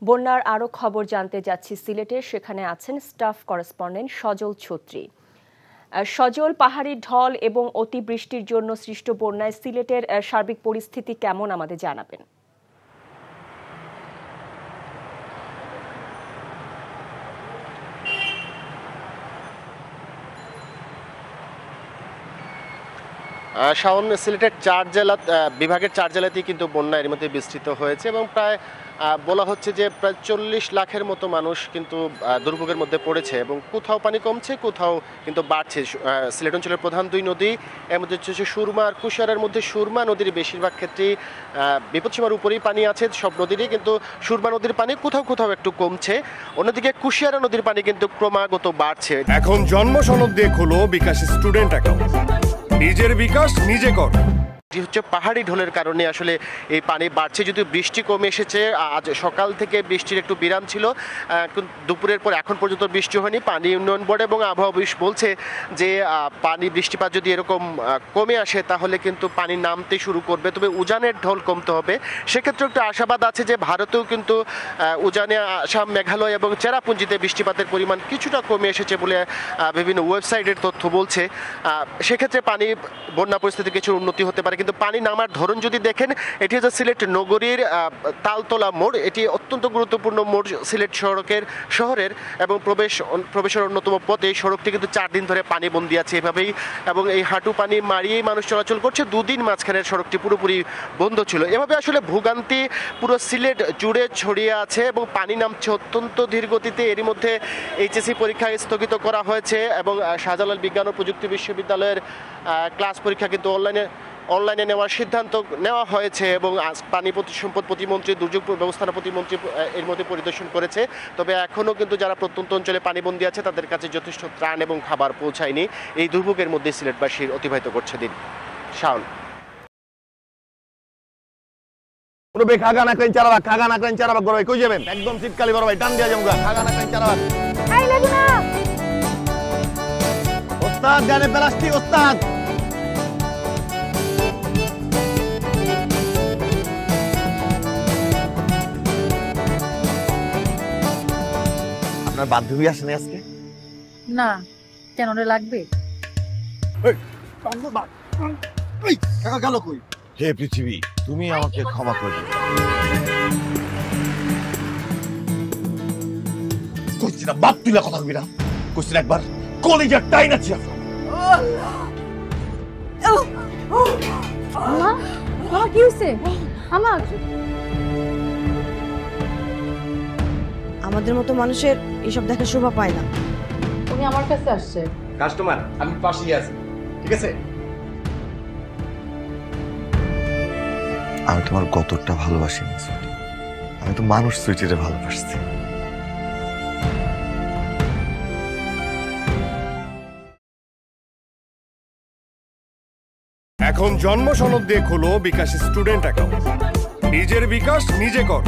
বন্যার আরও খবর জানতে যাচ্ছি সিলেটে, সেখানে আছেন স্টাফ করেসপন্ডেন্ট সজল ছত্রী। সজল, পাহাড়ি ঢল এবং অতিবৃষ্টির জন্য সৃষ্ট বন্যায় সিলেটের সার্বিক পরিস্থিতি কেমন আমাদের জানাবেন। শাওন, সিলেটের বিভাগের 4 জেলাতেই কিন্তু বন্যা এর মধ্যে বিস্তৃত হয়েছে এবং প্রায় বলা হচ্ছে যে প্রায় 40 লাখের মতো মানুষ কিন্তু দুর্ভোগের মধ্যে পড়েছে এবং কোথাও পানি কমছে, কোথাও কিন্তু বাড়ছে। সিলেট অঞ্চলের প্রধান 2 নদী, এর মধ্যে হচ্ছে সুরমা আর কুশিয়ারার মধ্যে সুরমা নদীর বেশিরভাগ ক্ষেত্রেই বিপদসীমার উপরেই পানি আছে সব নদীরই, কিন্তু সুরমা নদীর পানি কোথাও কোথাও একটু কমছে। অন্যদিকে কুশিয়ারা নদীর পানি কিন্তু ক্রমাগত বাড়ছে। এখন জন্ম সনদ দিয়ে খোলো বিকাশ স্টুডেন্ট অ্যাকাউন্ট, নিজের বিকাশ নিজে কর। হচ্ছে পাহাড়ি ঢলের কারণে আসলে এই পানি বাড়ছে, যদিও বৃষ্টি কমে এসেছে। আজ সকাল থেকে বৃষ্টির একটু বিরাম ছিল, দুপুরের পর এখন পর্যন্ত বৃষ্টি হয়নি। পানি উন্নয়ন বোর্ড এবং আবহাওয়া অফিস বলছে যে বৃষ্টিপাত যদি এরকম কমে আসে তাহলে কিন্তু পানি নামতে শুরু করবে, তবে উজানের ঢল কমতে হবে। সেক্ষেত্রে একটু আশাবাদ আছে যে ভারতেও কিন্তু উজানে, আসাম, মেঘালয় এবং চেরাপুঞ্জিতে বৃষ্টিপাতের পরিমাণ কিছুটা কমে এসেছে বলে বিভিন্ন ওয়েবসাইটের তথ্য বলছে। সেক্ষেত্রে বন্যা পরিস্থিতি কিছু উন্নতি হতে পারে। কিন্তু পানি নামার ধরন যদি দেখেন, এটি হচ্ছে সিলেট নগরীর তালতলা মোড়। এটি অত্যন্ত গুরুত্বপূর্ণ মোড় সিলেট শহরের এবং প্রবেশের অন্যতম পথ। এই সড়কটি কিন্তু 4 দিন ধরে পানি বন্দী আছে এভাবেই, এবং এই হাঁটু পানি মারিয়েই মানুষ চলাচল করছে। 2 দিন মাঝখানের সড়কটি পুরোপুরি বন্ধ ছিল। এভাবে আসলে ভোগান্তি পুরো সিলেট জুড়ে ছড়িয়ে আছে এবং পানি নামছে অত্যন্ত ধীর গতিতে। এরই মধ্যে এইচএসসি পরীক্ষা স্থগিত করা হয়েছে এবং শাহজালাল বিজ্ঞান ও প্রযুক্তি বিশ্ববিদ্যালয়ের ক্লাস পরীক্ষা কিন্তু অনলাইনে নেওয়ার সিদ্ধান্ত নেওয়া হয়েছে এবং পানি সম্পদ প্রতিমন্ত্রী, দুর্যোগ ব্যবস্থাপনা প্রতিমন্ত্রী এর মধ্যে পরিদর্শন করেছে। তবে এখনও কিন্তু যারা প্রত্যন্ত অঞ্চলে পানিবন্দী আছে তাদের কাছে যথেষ্ট ত্রাণ এবং খাবার পৌঁছায়নি। এই দুর্ভোগের মধ্যে সিলেটবাসীর অতিবাহিত করছে দিন। শাওন, কই যাবেন? একদম শীতকালে বড় ভাই টান দিয়া যাবো, খাগা না চারাবাগ। ওস্তাদ গানে প্লাস্টিক, ওস্তাদ আপনার বান্ধবী আসেনি আজকে? না, কেন রে লাগবে? গেল কই? হে পৃথিবী, তুমি আমাকে ক্ষমা করে দিও। কইছি না বাপ তুইলা কথা কবি না, কইছি একবার কলিজার টাইন আছে। কি হয়েছে? আমাদের মতো মানুষের এসব দেখা শোভা পায় না। উনি আমার কাছে আসছে। কাস্টমার, আমি পাশেই আছি, ঠিক আছে? আমি তোমার কতটা ভালোবাসি, আমি তো মানুষ সুইটিরে ভালোবাসছি। এখন জন্ম সনদ দিয়ে খোলো বিকাশ স্টুডেন্ট অ্যাকাউন্ট, নিজের বিকাশ নিজে কর।